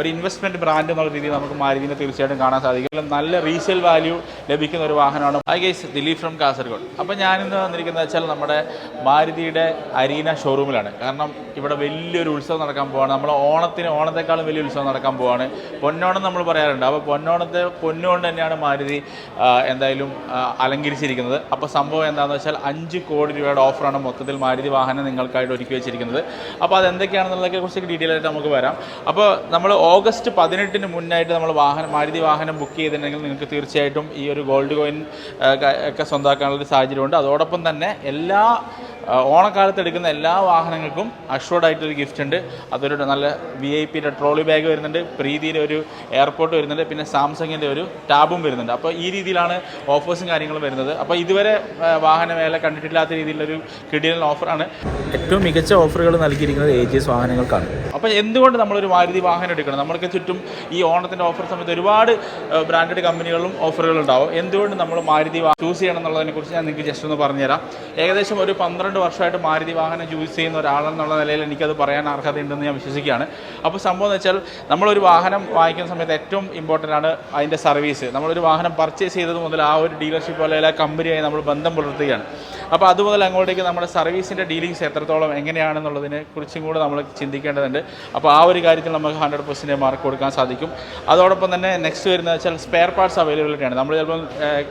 ഒരു investment brand എന്നുള്ള രീതിയിൽ നമുക്ക് മാരുതിനെ തീർച്ചയായിട്ടും കാണാൻ സാധിക്കും. നല്ല റീസെയിൽ വാല്യൂ ലഭിക്കുന്ന ഒരു വാഹനമാണ്. Hi guys, Dileep from Kasaragod. അപ്പോൾ ഞാനിന്ന് വന്നിരിക്കുന്നത് വെച്ചാൽ നമ്മുടെ മാരുതിയുടെ അരീന ഷോറൂമിലാണ്. കാരണം ഇവിടെ വലിയൊരു ഉത്സവം നടക്കാൻ പോവാണ്. നമ്മൾ ഓണത്തെക്കാളും വലിയ ഉത്സവം നടക്കാൻ പോവാണ്. പൊന്നോണം നമ്മൾ പറയാറുണ്ട്. അപ്പോൾ പൊന്നുകൊണ്ട് തന്നെയാണ് മാരുതി എന്തായാലും അലങ്കരിച്ചിരിക്കുന്നത്. അപ്പോൾ സംഭവം എന്താണെന്ന് വെച്ചാൽ 5 കോടി രൂപയുടെ ഓഫറാണ് മൊത്തത്തിൽ മാരുതി വാഹനം നിങ്ങൾക്കായിട്ട് ഒരുക്കി വെച്ചിരിക്കുന്നത്. അപ്പോൾ അതെന്തൊക്കെയാണെന്നുള്ളതിനെ കുറിച്ച് ഡീറ്റെയിൽ ആയിട്ട് നമുക്ക് വരാം. അപ്പോൾ നമ്മൾ ഓഗസ്റ്റ് 18 മുന്നായിട്ട് നമ്മൾ മാരുതി വാഹനം ബുക്ക് ചെയ്തിട്ടുണ്ടെങ്കിൽ നിങ്ങൾക്ക് തീർച്ചയായിട്ടും ഈ ഒരു ഗോൾഡ് കോയിൻ ഒക്കെ സ്വന്തമാക്കാനുള്ളൊരു സാഹചര്യമുണ്ട്. അതോടൊപ്പം തന്നെ എല്ലാ ഓണക്കാലത്ത് എടുക്കുന്ന എല്ലാ വാഹനങ്ങൾക്കും അഷ്വർഡ് ആയിട്ടൊരു ഗിഫ്റ്റ് ഉണ്ട്. അതൊരു നല്ല VIP ട്രോളി ബാഗ് വരുന്നുണ്ട്, പ്രീതിയുടെ ഒരു എയർപോർട്ട് വരുന്നുണ്ട്, പിന്നെ സാംസങ്ങിൻ്റെ ഒരു ടാബും വരുന്നുണ്ട്. അപ്പോൾ ഈ രീതിയിലാണ് ഓഫേഴ്സും കാര്യങ്ങളും വരുന്നത്. അപ്പോൾ ഇതുവരെ വാഹനമേല കണ്ടിട്ടില്ലാത്ത രീതിയിലൊരു കിടിലൻ ഓഫറാണ്. ഏറ്റവും മികച്ച ഓഫറുകൾ നൽകിയിരിക്കുന്നത് AGS വാഹനങ്ങൾക്കാണ്. അപ്പോൾ എന്തുകൊണ്ട് നമ്മളൊരു മാരുതി വാഹനം എടുക്കണം? നമ്മൾക്ക് ചുറ്റും ഈ ഓണത്തിൻ്റെ ഓഫർ സമയത്ത് ഒരുപാട് ബ്രാൻഡഡ് കമ്പനികളും ഓഫറുകളുണ്ടാവും. എന്തുകൊണ്ട് നമ്മൾ മാരുതി ചൂസ് ചെയ്യണം എന്നുള്ളതിനെക്കുറിച്ച് ഞാൻ നിങ്ങൾക്ക് ജസ്റ്റ് ഒന്ന് പറഞ്ഞുതരാം. ഏകദേശം ഒരു 12 വർഷമായിട്ട് മാരുതി വാഹനം ചൂസ് ചെയ്യുന്ന ഒരാളെന്നുള്ള നിലയിൽ എനിക്കത് പറയാൻ അർഹതയുണ്ടെന്ന് ഞാൻ വിശ്വസിക്കുകയാണ്. അപ്പോൾ സംഭവം എന്ന് വെച്ചാൽ നമ്മളൊരു വാഹനം വാങ്ങിക്കുന്ന സമയത്ത് ഏറ്റവും ഇമ്പോർട്ടൻ്റ് ആണ് അതിൻ്റെ സർവീസ്. നമ്മളൊരു വാഹനം പർച്ചേസ് ചെയ്തത് മുതൽ ആ ഒരു ഡീലർഷിപ്പ് അല്ലെങ്കിൽ ആ കമ്പനിയായി നമ്മൾ ബന്ധം പുലർത്തുകയാണ്. അപ്പോൾ അതുമുതൽ അങ്ങോട്ടേക്ക് നമ്മുടെ സർവീസിൻ്റെ ഡീലിങ്സ് എത്രത്തോളം എങ്ങനെയാണെന്നുള്ളതിനെ കുറിച്ചും കൂടെ നമ്മൾ ചിന്തിക്കേണ്ടതുണ്ട്. അപ്പോൾ ആ ഒരു കാര്യത്തിൽ നമുക്ക് 100% മാർക്ക് കൊടുക്കാൻ സാധിക്കും. അതോടൊപ്പം തന്നെ നെക്സ്റ്റ് വരുന്നത് വെച്ചാൽ സ്പെയർ പാർട്സ് അവൈലബിലിറ്റിയാണ്. നമ്മൾ ചിലപ്പോൾ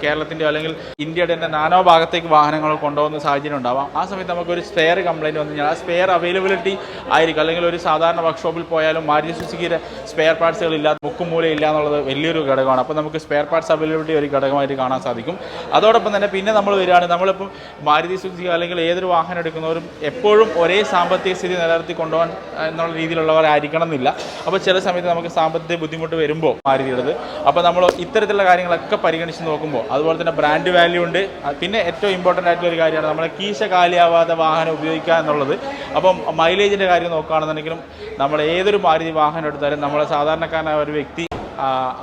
കേരളത്തിൻ്റെ അല്ലെങ്കിൽ ഇന്ത്യയുടെ തന്നെ നാനോ ഭാഗത്തേക്ക് വാഹനങ്ങൾ കൊണ്ടുപോകുന്ന സാഹചര്യം ഉണ്ടാവാം. ആ സമയത്ത് നമുക്കൊരു സ്പെയർ കംപ്ലയിൻറ്റ് വന്നു കഴിഞ്ഞാൽ ആ സ്പെയർ അവൈലബിലിറ്റി ആയിരിക്കും. അല്ലെങ്കിൽ ഒരു സാധാരണ വർക്ക്ഷോപ്പിൽ പോയാലും മാരുതി സുസുക്കിയുടെ സ്പെയർ പാർട്സുകൾ ഇല്ലാത്ത ബുക്കും മൂലം ഇല്ല എന്നുള്ളത് വലിയൊരു ഘടകമാണ്. അപ്പോൾ നമുക്ക് സ്പെയർ പാർട്സ് അവൈലബിലിറ്റി ഒരു ഘടകമായിട്ട് കാണാൻ സാധിക്കും. അതോടൊപ്പം തന്നെ പിന്നെ നമ്മൾ വരികയാണ്, നമ്മളിപ്പം മാരുതി സുസുക്കി അല്ലെങ്കിൽ ഏതൊരു വാഹനം എടുക്കുന്നവരും എപ്പോഴും ഒരേ സാമ്പത്തിക സ്ഥിതി നിലനിർത്തി കൊണ്ടുപോകാൻ എന്നുള്ള രീതിയിലുള്ളവരായിരിക്കണം എന്നില്ല. അപ്പോൾ ചില സമയത്ത് നമുക്ക് സാമ്പത്തിക ബുദ്ധിമുട്ട് വരുമ്പോൾ മാരുതിയുള്ളത്, അപ്പോൾ നമ്മൾ ഇത്തരത്തിലുള്ള കാര്യങ്ങളൊക്കെ പരിഗണിച്ച് നോക്കുമ്പോൾ അതുപോലെ തന്നെ ബ്രാൻഡ് വാല്യൂ ഉണ്ട്. പിന്നെ ഏറ്റവും ഇമ്പോർട്ടൻ്റ് ആയിട്ടുള്ള ഒരു കാര്യമാണ് നമ്മളെ കീശ കാലിയാവാതെ വാഹനം ഉപയോഗിക്കുക എന്നുള്ളത്. അപ്പം മൈലേജിൻ്റെ കാര്യം നോക്കുകയാണെന്നുണ്ടെങ്കിലും നമ്മൾ ഏതൊരു മാരുതി വാഹനം എടുത്താലും നമ്മളെ സാധാരണക്കാരനായ ഒരു വ്യക്തി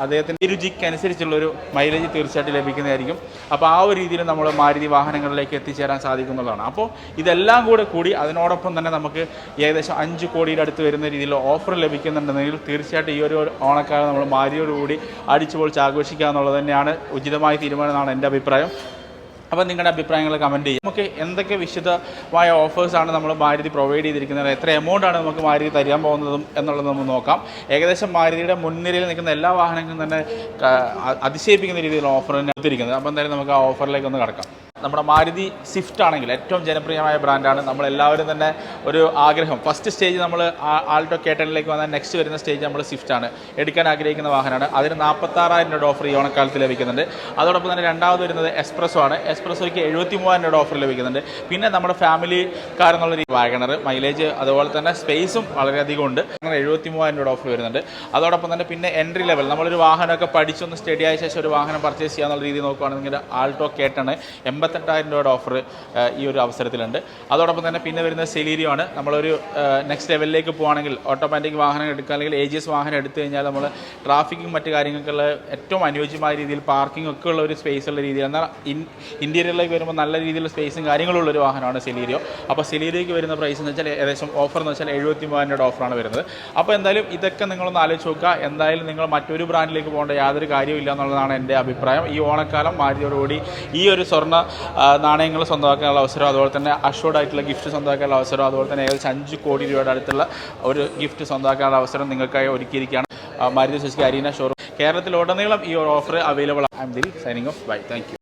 അദ്ദേഹത്തിൻ്റെ രുചിക്കനുസരിച്ചുള്ളൊരു മൈലേജ് തീർച്ചയായിട്ടും ലഭിക്കുന്നതായിരിക്കും. അപ്പോൾ ആ ഒരു രീതിയിൽ നമ്മൾ മാരുതി വാഹനങ്ങളിലേക്ക് എത്തിച്ചേരാൻ സാധിക്കുന്നതാണ്. അപ്പോൾ ഇതെല്ലാം കൂടി അതിനോടൊപ്പം തന്നെ നമുക്ക് ഏകദേശം 5 കോടിയുടെ അടുത്ത് വരുന്ന രീതിയിൽ ഓഫർ ലഭിക്കുന്നുണ്ടെങ്കിൽ തീർച്ചയായിട്ടും ഈ ഒരു ഓണക്കാലം നമ്മൾ മാരുതിയോടുകൂടി അടിച്ചുപൊളിച്ച് ആഘോഷിക്കുക എന്നുള്ളത് തന്നെയാണ് ഉചിതമായ തീരുമാനമെന്നാണ് എൻ്റെ അഭിപ്രായം. അപ്പോൾ നിങ്ങളുടെ അഭിപ്രായങ്ങൾ കമൻറ്റ് ചെയ്യും. നമുക്ക് എന്തൊക്കെ വിശദമായ ഓഫേഴ്സാണ് നമ്മൾ മാരുതി പ്രൊവൈഡ് ചെയ്തിരിക്കുന്നത്, എത്ര എമൗണ്ടാണ് നമുക്ക് മാരുതി തരാൻ പോകുന്നതും എന്നുള്ളത് നമുക്ക് നോക്കാം. ഏകദേശം മാരുതിയുടെ മുൻനിരയിൽ നിൽക്കുന്ന എല്ലാ വാഹനങ്ങളും തന്നെ അതിശയിപ്പിക്കുന്ന രീതിയിലുള്ള ഓഫർ തന്നെ എടുത്തിരിക്കുന്നത്. അപ്പോൾ എന്തായാലും നമുക്ക് ആ ഓഫറിലേക്ക് ഒന്ന് കടക്കാം. നമ്മുടെ മാരുതി സ്വിഫ്റ്റ് ആണെങ്കിൽ ഏറ്റവും ജനപ്രിയമായ ബ്രാൻഡാണ്. നമ്മളെല്ലാവരും തന്നെ ഒരു ആഗ്രഹം, ഫസ്റ്റ് സ്റ്റേജ് നമ്മൾ ആൾട്ടോ K10 വന്നാൽ നെക്സ്റ്റ് വരുന്ന സ്റ്റേജ് നമ്മൾ സ്വിഫ്റ്റാണ് എടുക്കാൻ ആഗ്രഹിക്കുന്ന വാഹനമാണ്. അതിന് 46,000 രൂപ ഓഫർ ഈ ഓണക്കാലത്ത് ലഭിക്കുന്നുണ്ട്. അതോടൊപ്പം തന്നെ രണ്ടാമത് വരുന്നത് എക്സ്പ്രസോ ആണ്. എക്സ്പ്രസോയ്ക്ക് 73,000 രൂപ ഓഫർ ലഭിക്കുന്നുണ്ട്. പിന്നെ നമ്മുടെ ഫാമിലി കാർ എന്നുള്ള വാഗണർ, മൈലേജ് അതുപോലെ തന്നെ സ്പേസും വളരെയധികം ഉണ്ട്. അങ്ങനെ 73,000 രൂപ ഓഫർ വരുന്നുണ്ട്. അതോടൊപ്പം തന്നെ പിന്നെ എൻട്രി ലെവൽ നമ്മളൊരു വാഹനമൊക്കെ പഠിച്ചൊന്ന് സ്റ്റഡി ആയ ശേഷം ഒരു വാഹനം പർച്ചേസ് ചെയ്യാന്നുള്ള രീതി നോക്കുകയാണെങ്കിൽ ആൾട്ടോ K10 88,000 രൂപയുടെ ഓഫർ ഈ ഒരു അവസരത്തിലുണ്ട്. അതോടൊപ്പം തന്നെ പിന്നെ വരുന്നത് സെലീരിയോ ആണ്. നമ്മളൊരു നെക്സ്റ്റ് ലെവലിലേക്ക് പോകുകയാണെങ്കിൽ ഓട്ടോമാറ്റിക് വാഹനം എടുക്കുക അല്ലെങ്കിൽ AGS വാഹനം എടുത്തു കഴിഞ്ഞാൽ നമ്മൾ ട്രാഫിക്കും മറ്റു കാര്യങ്ങൾക്കുള്ള ഏറ്റവും അനുയോജ്യമായ രീതിയിൽ പാർക്കിംഗ് ഒക്കെ ഉള്ള ഒരു സ്പേസ് ഉള്ള രീതിയിൽ, എന്നാൽ ഇൻറ്റീരിയറിലേക്ക് വരുമ്പോൾ നല്ല രീതിയിലുള്ള സ്പേസും കാര്യങ്ങളുള്ളൊരു വാഹനമാണ് സെലീരിയോ. അപ്പോൾ സെലീരിയോയ്ക്ക് വരുന്ന പ്രൈസ് എന്ന് വെച്ചാൽ ഏകദേശം ഓഫർ എന്ന് വെച്ചാൽ 73,000 രൂപയുടെ ഓഫറാണ് വരുന്നത്. അപ്പോൾ എന്തായാലും ഇതൊക്കെ നിങ്ങളൊന്ന് ആലോചിച്ച് നോക്കുക. എന്തായാലും നിങ്ങൾ മറ്റൊരു ബ്രാൻഡിലേക്ക് പോകേണ്ട യാതൊരു കാര്യമില്ല എന്നുള്ളതാണ് എൻ്റെ അഭിപ്രായം. ഈ ഓണക്കാലം മാരുതിയോടുകൂടി ഈ ഒരു സ്വർണ്ണ നാണയങ്ങൾ സ്വന്തമാക്കാനുള്ള അവസരം, അതുപോലെ തന്നെ അഷ്വർഡ് ആയിട്ടുള്ള ഗിഫ്റ്റ് സ്വന്തമാക്കാനുള്ള അവസരം, അതുപോലെ തന്നെ ഏകദേശം 5 കോടി രൂപയുടെ അടുത്തുള്ള ഒരു ഗിഫ്റ്റ് സ്വന്തമാക്കാനുള്ള അവസരം നിങ്ങൾക്കായി ഒരുക്കിയിരിക്കുകയാണ് മാരുതി സുസുക്കി അരീന ഷോറൂം. കേരളത്തിലുടനീളം ഈ ഒരു ഓഫർ അവൈലബിൾ ആണ്. I am Dileep, signing off. Bye, thank U.